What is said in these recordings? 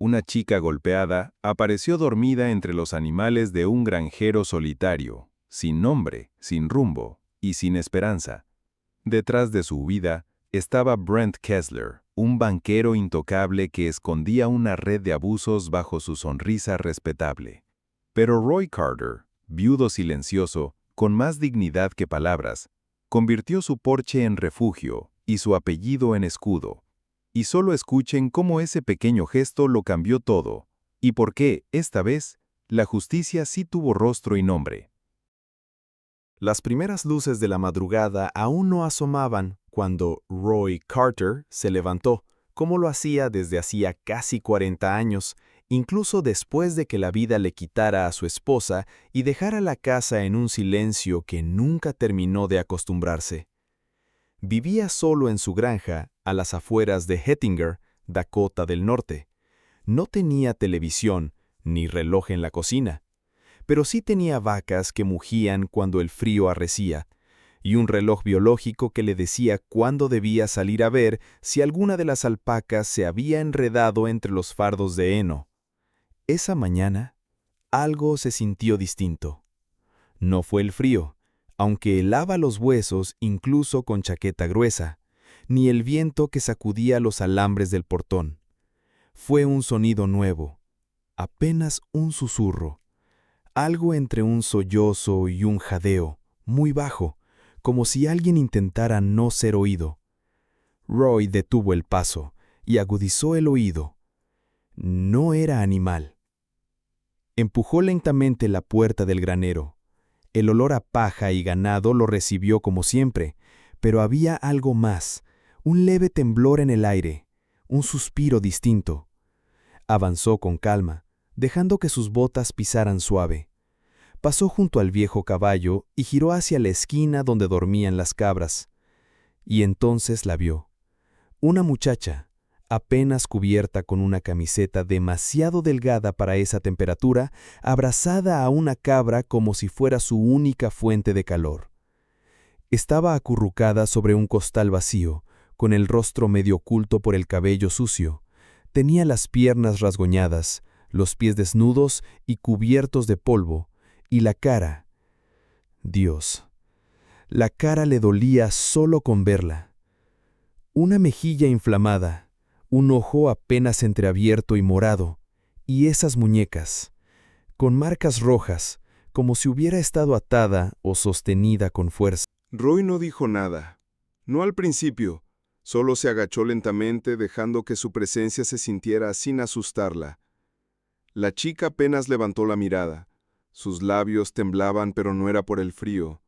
una chica golpeada, apareció dormida entre los animales de un granjero solitario, sin nombre, sin rumbo y sin esperanza. Detrás de su huida estaba Brent Kessler, un banquero intocable que escondía una red de abusos bajo su sonrisa respetable. Pero Roy Carter, viudo silencioso, con más dignidad que palabras, convirtió su porche en refugio y su apellido en escudo. Y solo escuchen cómo ese pequeño gesto lo cambió todo, y por qué, esta vez, la justicia sí tuvo rostro y nombre. Las primeras luces de la madrugada aún no asomaban cuando Roy Carter se levantó, como lo hacía desde hacía casi 40 años, incluso después de que la vida le quitara a su esposa y dejara la casa en un silencio que nunca terminó de acostumbrarse. Vivía solo en su granja, a las afueras de Hettinger, Dakota del Norte. No tenía televisión ni reloj en la cocina, pero sí tenía vacas que mugían cuando el frío arrecía, y un reloj biológico que le decía cuándo debía salir a ver si alguna de las alpacas se había enredado entre los fardos de heno. Esa mañana, algo se sintió distinto. No fue el frío, aunque helaba los huesos incluso con chaqueta gruesa, ni el viento que sacudía los alambres del portón. Fue un sonido nuevo, apenas un susurro, algo entre un sollozo y un jadeo, muy bajo, como si alguien intentara no ser oído. Roy detuvo el paso y agudizó el oído. No era animal. Empujó lentamente la puerta del granero. El olor a paja y ganado lo recibió como siempre, pero había algo más, un leve temblor en el aire, un suspiro distinto. Avanzó con calma, dejando que sus botas pisaran suave. Pasó junto al viejo caballo y giró hacia la esquina donde dormían las cabras. Y entonces la vio. Una muchacha, apenas cubierta con una camiseta demasiado delgada para esa temperatura, abrazada a una cabra como si fuera su única fuente de calor. Estaba acurrucada sobre un costal vacío, con el rostro medio oculto por el cabello sucio. Tenía las piernas rasguñadas, los pies desnudos y cubiertos de polvo, y la cara. Dios, la cara le dolía solo con verla. Una mejilla inflamada, un ojo apenas entreabierto y morado, y esas muñecas, con marcas rojas, como si hubiera estado atada o sostenida con fuerza. Roy no dijo nada. No al principio. Solo se agachó lentamente, dejando que su presencia se sintiera sin asustarla. La chica apenas levantó la mirada. Sus labios temblaban, pero no era por el frío.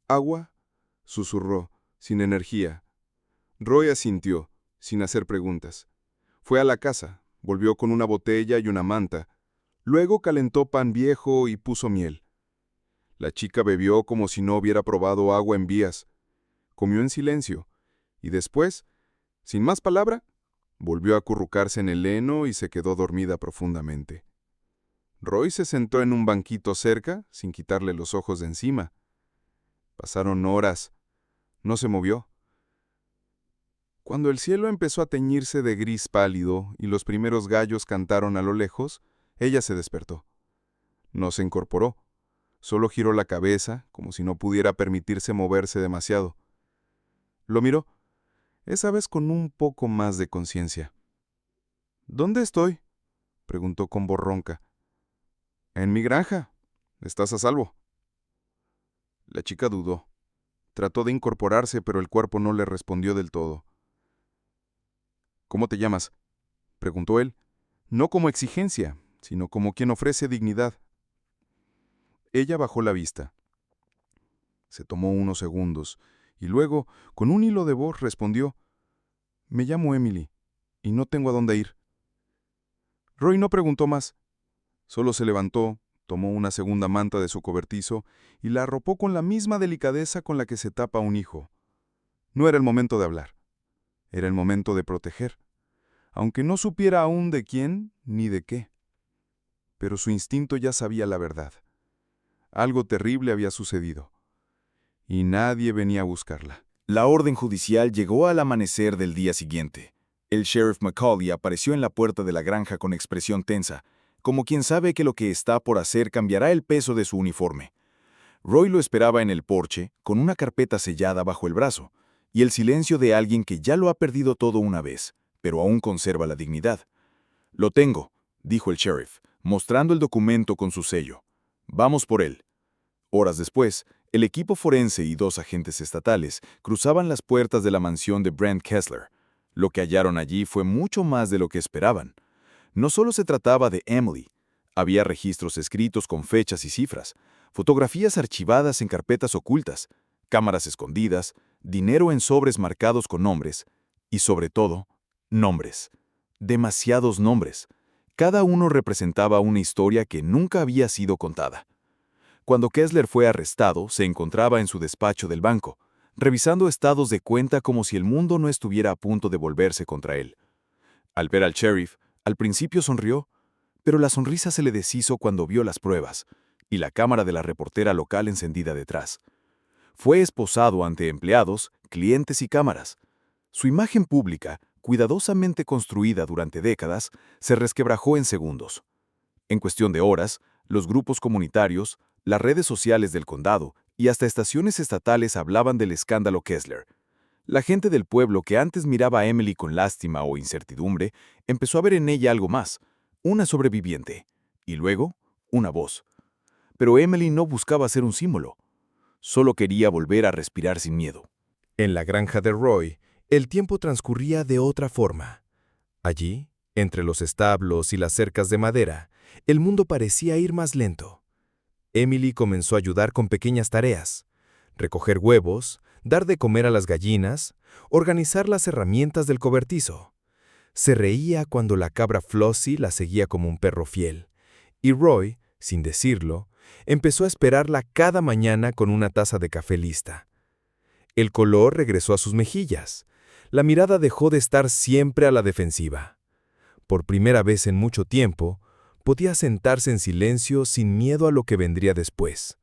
¿Agua? Susurró, sin energía. Roy asintió, sin hacer preguntas. Fue a la casa, volvió con una botella y una manta. Luego calentó pan viejo y puso miel. La chica bebió como si no hubiera probado agua en días. Comió en silencio, y después, sin más palabra, volvió a acurrucarse en el heno y se quedó dormida profundamente. Roy se sentó en un banquito cerca, sin quitarle los ojos de encima. Pasaron horas. No se movió. Cuando el cielo empezó a teñirse de gris pálido y los primeros gallos cantaron a lo lejos, ella se despertó. No se incorporó. Solo giró la cabeza, como si no pudiera permitirse moverse demasiado. Lo miró, esa vez con un poco más de conciencia. ¿Dónde estoy?, preguntó con voz ronca. En mi granja. Estás a salvo. La chica dudó. Trató de incorporarse, pero el cuerpo no le respondió del todo. ¿Cómo te llamas?, preguntó él, no como exigencia, sino como quien ofrece dignidad. Ella bajó la vista. Se tomó unos segundos, y luego, con un hilo de voz, respondió: Me llamo Emily, y no tengo a dónde ir. Roy no preguntó más. Solo se levantó, tomó una segunda manta de su cobertizo y la arropó con la misma delicadeza con la que se tapa a un hijo. No era el momento de hablar. Era el momento de proteger, aunque no supiera aún de quién ni de qué. Pero su instinto ya sabía la verdad. Algo terrible había sucedido, y nadie venía a buscarla. La orden judicial llegó al amanecer del día siguiente. El sheriff Macaulay apareció en la puerta de la granja con expresión tensa, como quien sabe que lo que está por hacer cambiará el peso de su uniforme. Roy lo esperaba en el porche, con una carpeta sellada bajo el brazo, y el silencio de alguien que ya lo ha perdido todo una vez, pero aún conserva la dignidad. «Lo tengo», dijo el sheriff, mostrando el documento con su sello. «Vamos por él». Horas después, el equipo forense y 2 agentes estatales cruzaban las puertas de la mansión de Brent Kessler. Lo que hallaron allí fue mucho más de lo que esperaban. No solo se trataba de Emily. Había registros escritos con fechas y cifras, fotografías archivadas en carpetas ocultas, cámaras escondidas, dinero en sobres marcados con nombres y, sobre todo, nombres. Demasiados nombres. Cada uno representaba una historia que nunca había sido contada. Cuando Kessler fue arrestado, se encontraba en su despacho del banco, revisando estados de cuenta como si el mundo no estuviera a punto de volverse contra él. Al ver al sheriff, al principio sonrió, pero la sonrisa se le deshizo cuando vio las pruebas y la cámara de la reportera local encendida detrás. Fue esposado ante empleados, clientes y cámaras. Su imagen pública, cuidadosamente construida durante décadas, se resquebrajó en segundos. En cuestión de horas, los grupos comunitarios, las redes sociales del condado y hasta estaciones estatales hablaban del escándalo Kessler. La gente del pueblo que antes miraba a Emily con lástima o incertidumbre, empezó a ver en ella algo más, una sobreviviente, y luego, una voz. Pero Emily no buscaba ser un símbolo. Solo quería volver a respirar sin miedo. En la granja de Roy, el tiempo transcurría de otra forma. Allí, entre los establos y las cercas de madera, el mundo parecía ir más lento. Emily comenzó a ayudar con pequeñas tareas: recoger huevos, dar de comer a las gallinas, organizar las herramientas del cobertizo. Se reía cuando la cabra Flossie la seguía como un perro fiel, y Roy, sin decirlo, empezó a esperarla cada mañana con una taza de café lista. El color regresó a sus mejillas. La mirada dejó de estar siempre a la defensiva. Por primera vez en mucho tiempo, podía sentarse en silencio sin miedo a lo que vendría después.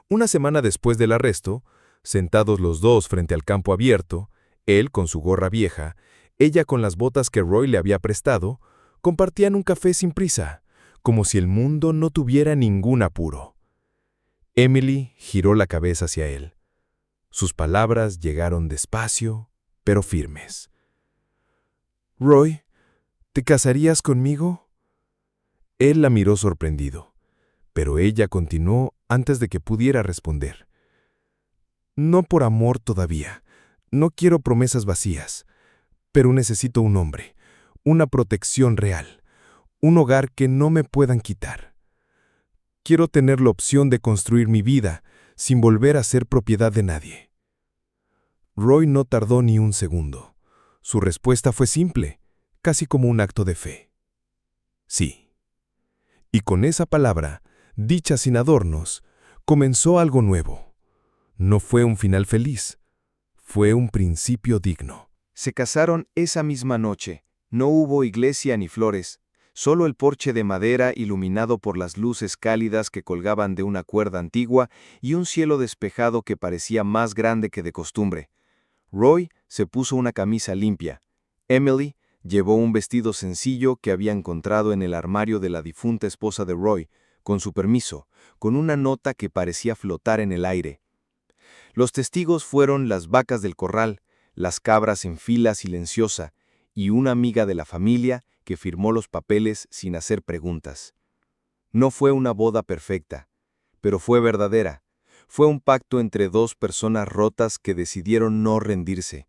Una semana después del arresto, sentados los dos frente al campo abierto, él con su gorra vieja, ella con las botas que Roy le había prestado, compartían un café sin prisa, como si el mundo no tuviera ningún apuro. Emily giró la cabeza hacia él. Sus palabras llegaron despacio, pero firmes. «Roy, ¿te casarías conmigo?» Él la miró sorprendido, pero ella continuó antes de que pudiera responder. «No por amor todavía. No quiero promesas vacías. Pero necesito un hombre, una protección real, un hogar que no me puedan quitar. Quiero tener la opción de construir mi vida sin volver a ser propiedad de nadie». Roy no tardó ni un segundo. Su respuesta fue simple, casi como un acto de fe. Sí. Y con esa palabra, dicha sin adornos, comenzó algo nuevo. No fue un final feliz, fue un principio digno. Se casaron esa misma noche. No hubo iglesia ni flores, solo el porche de madera iluminado por las luces cálidas que colgaban de una cuerda antigua y un cielo despejado que parecía más grande que de costumbre. Roy se puso una camisa limpia. Emily llevó un vestido sencillo que había encontrado en el armario de la difunta esposa de Roy, con su permiso, con una nota que parecía flotar en el aire. Los testigos fueron las vacas del corral, las cabras en fila silenciosa y una amiga de la familia que firmó los papeles sin hacer preguntas. No fue una boda perfecta, pero fue verdadera. Fue un pacto entre 2 personas rotas que decidieron no rendirse.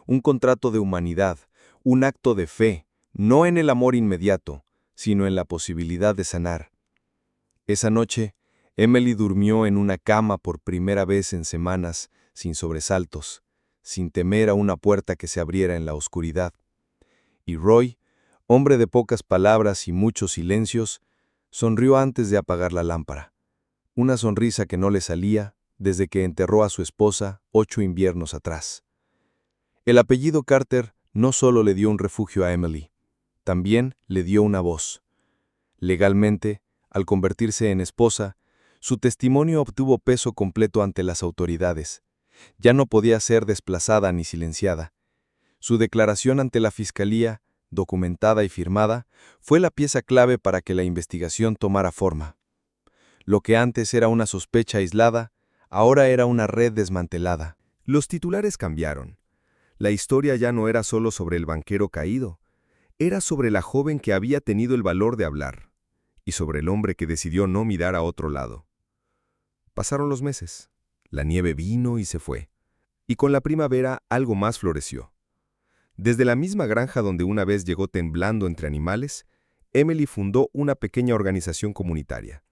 Un contrato de humanidad, un acto de fe, no en el amor inmediato, sino en la posibilidad de sanar. Esa noche, Emily durmió en una cama por primera vez en semanas, sin sobresaltos, sin temer a una puerta que se abriera en la oscuridad. Y Roy, hombre de pocas palabras y muchos silencios, sonrió antes de apagar la lámpara. Una sonrisa que no le salía desde que enterró a su esposa 8 inviernos atrás. El apellido Carter no solo le dio un refugio a Emily, también le dio una voz. Legalmente, al convertirse en esposa, su testimonio obtuvo peso completo ante las autoridades. Ya no podía ser desplazada ni silenciada. Su declaración ante la fiscalía, documentada y firmada, fue la pieza clave para que la investigación tomara forma. Lo que antes era una sospecha aislada, ahora era una red desmantelada. Los titulares cambiaron. La historia ya no era solo sobre el banquero caído, era sobre la joven que había tenido el valor de hablar, y sobre el hombre que decidió no mirar a otro lado. Pasaron los meses, la nieve vino y se fue, y con la primavera algo más floreció. Desde la misma granja donde una vez llegó temblando entre animales, Emily fundó una pequeña organización comunitaria.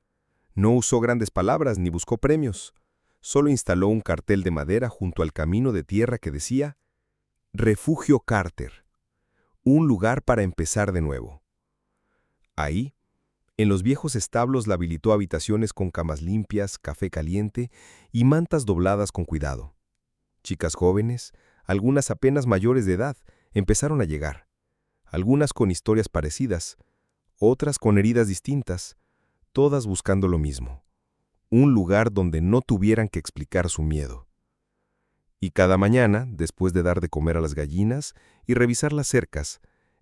No usó grandes palabras ni buscó premios, solo instaló un cartel de madera junto al camino de tierra que decía «Refugio Carter, un lugar para empezar de nuevo». Ahí, en los viejos establos, la habilitó habitaciones con camas limpias, café caliente y mantas dobladas con cuidado. Chicas jóvenes, algunas apenas mayores de edad, empezaron a llegar, algunas con historias parecidas, otras con heridas distintas, todas buscando lo mismo, un lugar donde no tuvieran que explicar su miedo. Y cada mañana, después de dar de comer a las gallinas y revisar las cercas,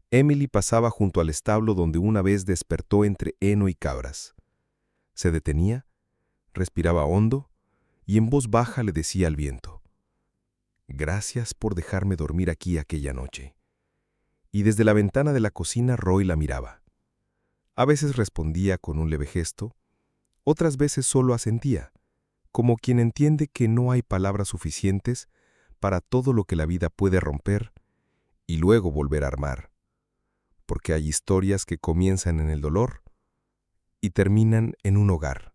Emily pasaba junto al establo donde una vez despertó entre heno y cabras. Se detenía, respiraba hondo y en voz baja le decía al viento: «Gracias por dejarme dormir aquí aquella noche». Y desde la ventana de la cocina Roy la miraba. A veces respondía con un leve gesto, otras veces solo asentía, como quien entiende que no hay palabras suficientes para todo lo que la vida puede romper y luego volver a armar, porque hay historias que comienzan en el dolor y terminan en un hogar.